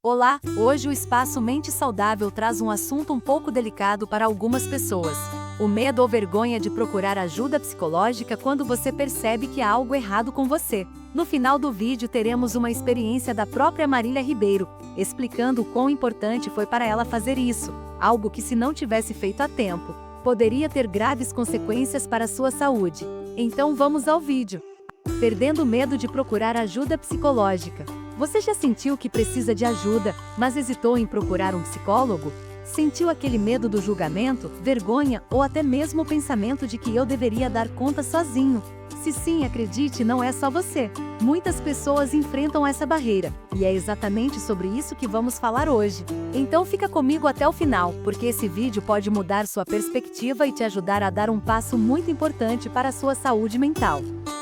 Olá, hoje o Espaço Mente Saudável traz um assunto um pouco delicado para algumas pessoas. O medo ou vergonha de procurar ajuda psicológica quando você percebe que há algo errado com você. No final do vídeo teremos uma experiência da própria Marília Ribeiro, explicando o quão importante foi para ela fazer isso, algo que se não tivesse feito a tempo, poderia ter graves consequências para a sua saúde. Então vamos ao vídeo. Perdendo o medo de procurar ajuda psicológica. Você já sentiu que precisa de ajuda, mas hesitou em procurar um psicólogo? Sentiu aquele medo do julgamento, vergonha ou até mesmo o pensamento de que eu deveria dar conta sozinho? Se sim, acredite, não é só você. Muitas pessoas enfrentam essa barreira, e é exatamente sobre isso que vamos falar hoje. Então fica comigo até o final, porque esse vídeo pode mudar sua perspectiva e te ajudar a dar um passo muito importante para a sua saúde mental.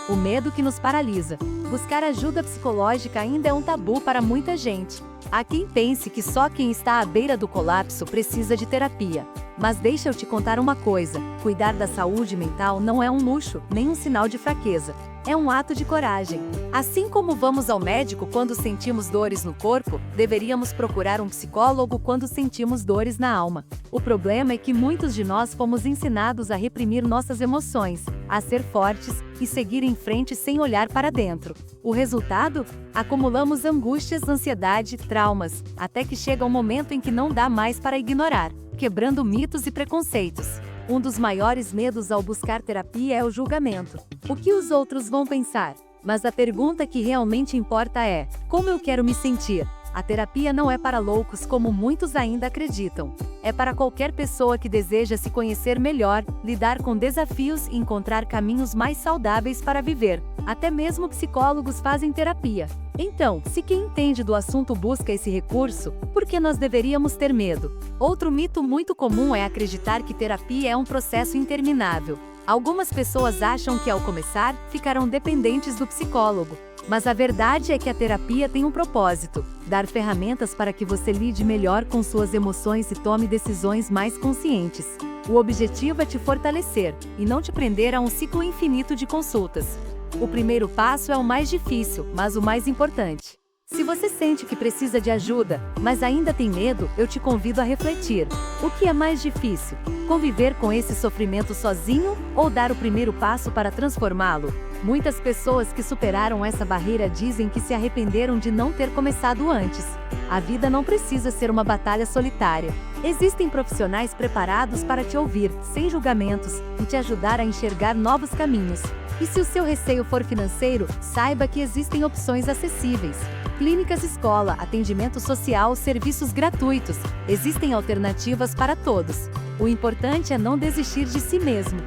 O medo que nos paralisa. Buscar ajuda psicológica ainda é um tabu para muita gente. Há quem pense que só quem está à beira do colapso precisa de terapia. Mas deixa eu te contar uma coisa: cuidar da saúde mental não é um luxo, nem um sinal de fraqueza. É um ato de coragem. Assim como vamos ao médico quando sentimos dores no corpo, deveríamos procurar um psicólogo quando sentimos dores na alma. O problema é que muitos de nós fomos ensinados a reprimir nossas emoções, a ser fortes e seguir em frente sem olhar para dentro. O resultado? Acumulamos angústias, ansiedade, traumas, até que chega um momento em que não dá mais para ignorar, quebrando mitos e preconceitos. Um dos maiores medos ao buscar terapia é o julgamento. O que os outros vão pensar? Mas a pergunta que realmente importa é: como eu quero me sentir? A terapia não é para loucos como muitos ainda acreditam. É para qualquer pessoa que deseja se conhecer melhor, lidar com desafios e encontrar caminhos mais saudáveis para viver. Até mesmo psicólogos fazem terapia. Então, se quem entende do assunto busca esse recurso, por que nós deveríamos ter medo? Outro mito muito comum é acreditar que terapia é um processo interminável. Algumas pessoas acham que ao começar, ficarão dependentes do psicólogo. Mas a verdade é que a terapia tem um propósito: dar ferramentas para que você lide melhor com suas emoções e tome decisões mais conscientes. O objetivo é te fortalecer, e não te prender a um ciclo infinito de consultas. O primeiro passo é o mais difícil, mas o mais importante. Se você sente que precisa de ajuda, mas ainda tem medo, eu te convido a refletir. O que é mais difícil? Conviver com esse sofrimento sozinho ou dar o primeiro passo para transformá-lo? Muitas pessoas que superaram essa barreira dizem que se arrependeram de não ter começado antes. A vida não precisa ser uma batalha solitária. Existem profissionais preparados para te ouvir, sem julgamentos, e te ajudar a enxergar novos caminhos. E se o seu receio for financeiro, saiba que existem opções acessíveis. Clínicas escola, atendimento social, serviços gratuitos. Existem alternativas para todos. O importante é não desistir de si mesmo.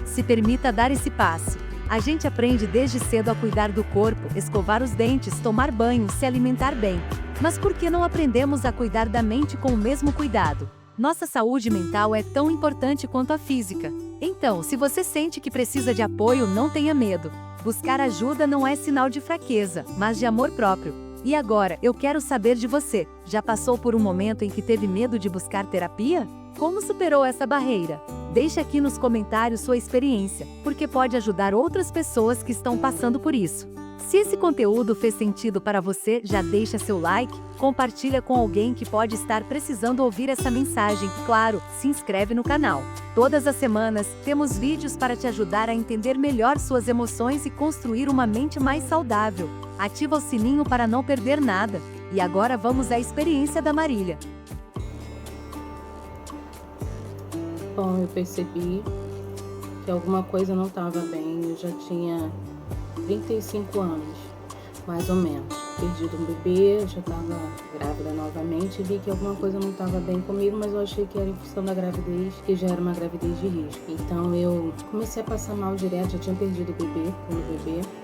Se permita dar esse passo. A gente aprende desde cedo a cuidar do corpo, escovar os dentes, tomar banho, se alimentar bem. Mas por que não aprendemos a cuidar da mente com o mesmo cuidado? Nossa saúde mental é tão importante quanto a física. Então, se você sente que precisa de apoio, não tenha medo. Buscar ajuda não é sinal de fraqueza, mas de amor próprio. E agora, eu quero saber de você. Já passou por um momento em que teve medo de buscar terapia? Como superou essa barreira? Deixe aqui nos comentários sua experiência, porque pode ajudar outras pessoas que estão passando por isso. Se esse conteúdo fez sentido para você, já deixa seu like, compartilha com alguém que pode estar precisando ouvir essa mensagem. Claro, se inscreve no canal. Todas as semanas, temos vídeos para te ajudar a entender melhor suas emoções e construir uma mente mais saudável. Ativa o sininho para não perder nada. E agora vamos à experiência da Marília. Bom, eu percebi que alguma coisa não estava bem. Eu já tinha 35 anos, mais ou menos. Perdido um bebê, já estava grávida novamente e vi que alguma coisa não estava bem comigo, mas eu achei que era em função da gravidez, que já era uma gravidez de risco. Então eu comecei a passar mal direto, já tinha perdido o bebê,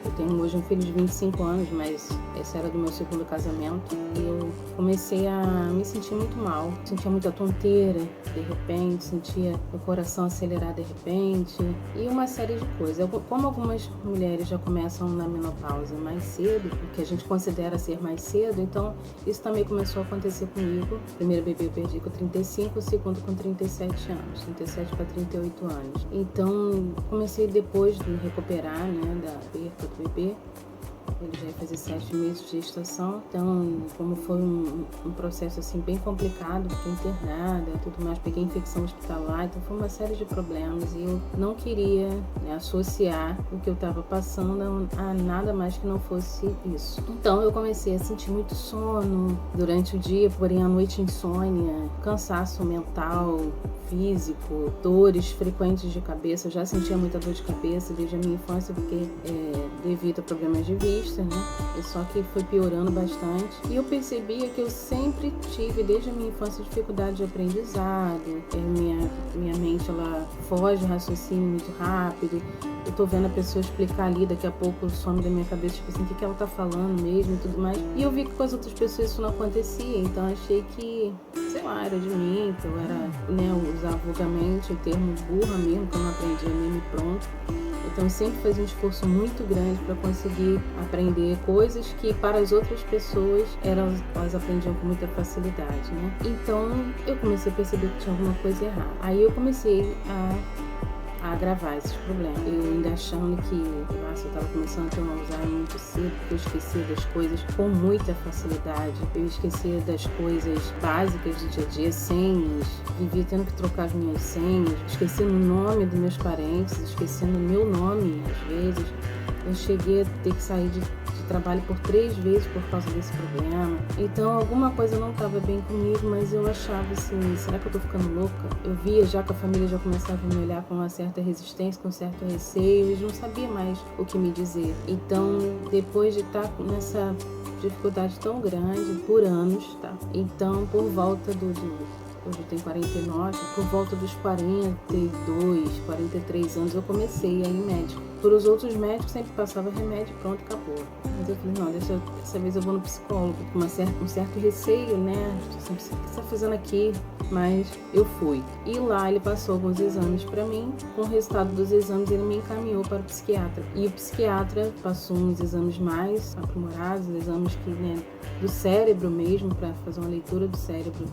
Eu tenho hoje um filho de 25 anos, mas esse era do meu segundo casamento. E eu comecei a me sentir muito mal, sentia muita tonteira de repente, sentia o coração acelerar de repente e uma série de coisas. Como algumas mulheres já começam na menopausa mais cedo, o que a gente considera ser mais cedo, então isso também começou a acontecer comigo. O primeiro bebê eu perdi com 35, o segundo com 37 anos, 37 para 38 anos. Então comecei, depois de me recuperar, da perda do bebê, ele já ia fazer 7 meses de gestação. Então, como foi um processo assim bem complicado, fiquei internada, tudo mais, peguei infecção hospitalar, então foi uma série de problemas e eu não queria, né, associar o que eu estava passando a nada mais que não fosse isso. Então eu comecei a sentir muito sono durante o dia, porém à noite insônia, cansaço mental, físico, dores frequentes de cabeça. Eu já sentia muita dor de cabeça desde a minha infância, porque devido a problemas de vista, né? E só que foi piorando bastante. E eu percebia que eu sempre tive, desde a minha infância, dificuldade de aprendizado. Minha mente, ela foge do raciocínio muito rápido. Eu tô vendo a pessoa explicar ali, daqui a pouco some da minha cabeça, tipo assim, o que ela tá falando mesmo e tudo mais. E eu vi que com as outras pessoas isso não acontecia, então achei que, sei lá, era de mim, que eu era, né, usar vulgarmente o termo burra mesmo, que eu não aprendia mesmo e pronto. Então eu sempre fazia um esforço muito grande para conseguir aprender coisas que para as outras pessoas elas aprendiam com muita facilidade, né? Então eu comecei a perceber que tinha alguma coisa errada. Aí eu comecei a agravar esses problemas. Eu ainda achando que, nossa, eu estava começando a ter um Alzheimer muito cedo, porque eu esquecia das coisas com muita facilidade. Eu esquecia das coisas básicas do dia a dia, senhas, vivia tendo que trocar as minhas senhas, esquecendo o nome dos meus parentes, esquecendo o meu nome às vezes. Eu cheguei a ter que sair de trabalho por 3 vezes por causa desse problema. Então alguma coisa não estava bem comigo, mas eu achava assim, será que eu tô ficando louca? Eu via já que a família já começava a me olhar com uma certa resistência, com um certo receio, e não sabia mais o que me dizer. Então, depois de estar nessa dificuldade tão grande por anos, tá? Então, por volta hoje eu tenho 49, por volta dos 42, 43 anos eu comecei a ir em médico. Por os outros médicos sempre passava remédio, pronto, acabou. Mas eu falei, não, dessa vez eu vou no psicólogo, com um certo receio, né? O que você está fazendo aqui? Mas eu fui. E lá ele passou alguns exames para mim. Com o resultado dos exames ele me encaminhou para o psiquiatra. E o psiquiatra passou uns exames mais aprimorados, exames que, né, do cérebro mesmo, para fazer uma leitura do cérebro.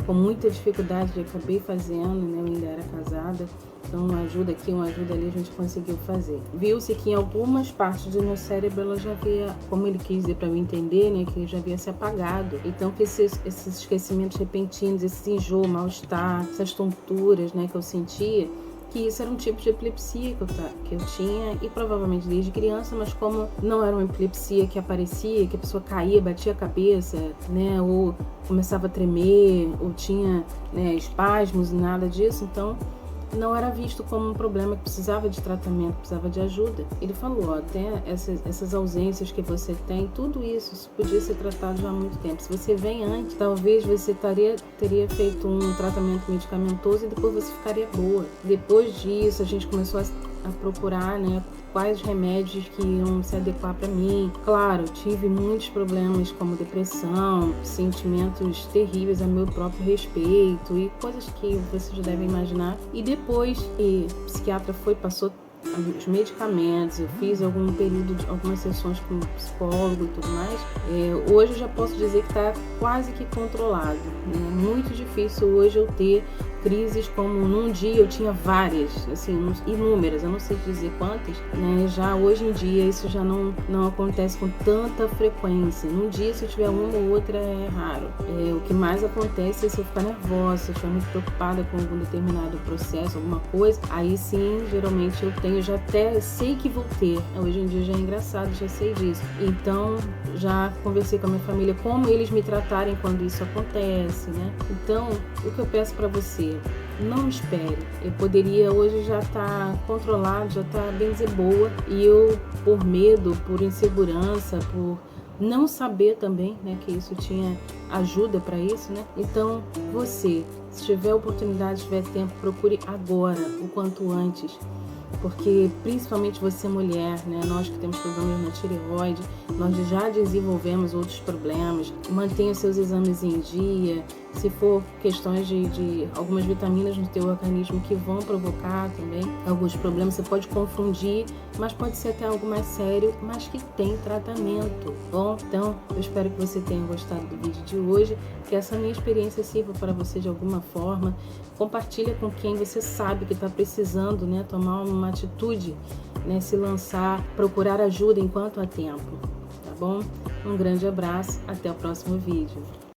Com muita dificuldade eu acabei fazendo, né? Eu ainda era casada. Então, uma ajuda aqui, uma ajuda ali, a gente conseguiu fazer. Viu-se que em algumas partes do meu cérebro ela já havia, como ele quis dizer para eu entender, né, que já havia se apagado. Então, que esses esquecimentos repentinos, esse enjoo, mal-estar, essas tonturas, né, que eu sentia, que isso era um tipo de epilepsia que eu tinha, e provavelmente desde criança, mas como não era uma epilepsia que aparecia, que a pessoa caía, batia a cabeça, né, ou começava a tremer, ou tinha, né, espasmos, nada disso, então não era visto como um problema que precisava de tratamento, precisava de ajuda. Ele falou, até essas ausências que você tem, tudo isso podia ser tratado já há muito tempo. Se você vem antes, talvez você teria feito um tratamento medicamentoso e depois você ficaria boa. Depois disso, a gente começou a procurar, né, quais remédios que iam se adequar para mim. Claro, tive muitos problemas como depressão, sentimentos terríveis a meu próprio respeito e coisas que vocês já devem imaginar. E depois que o psiquiatra passou os medicamentos, eu fiz algum período de algumas sessões com psicólogo e tudo mais, hoje eu já posso dizer que está quase que controlado, né? Muito difícil hoje eu ter crises como num dia eu tinha várias, assim, inúmeras, eu não sei dizer quantas, né? Já hoje em dia isso já não acontece com tanta frequência. Num dia, se eu tiver uma ou outra, é raro. O que mais acontece é se eu ficar nervosa, se eu estiver muito preocupada com algum determinado processo, alguma coisa, aí sim, geralmente eu já até sei que vou ter. Hoje em dia já é engraçado, já sei disso. Então, já conversei com a minha família como eles me tratarem quando isso acontece, né? Então, o que eu peço para você, não espere. Eu poderia hoje já estar controlado, já estar bem dizer boa, e eu, por medo, por insegurança, por não saber também, né, que isso tinha ajuda para isso, né? Então, você, se tiver oportunidade, tiver tempo, procure agora, o quanto antes. Porque principalmente você mulher, né, nós que temos problemas na tireoide, nós já desenvolvemos outros problemas, mantenha seus exames em dia, se for questões de algumas vitaminas no teu organismo que vão provocar também alguns problemas, você pode confundir, mas pode ser até algo mais sério, mas que tem tratamento, bom? Então, eu espero que você tenha gostado do vídeo de hoje, que essa minha experiência sirva para você de alguma forma. Compartilha com quem você sabe que está precisando, né, tomar uma atitude, né, se lançar, procurar ajuda enquanto há tempo. bom? Um grande abraço, até o próximo vídeo.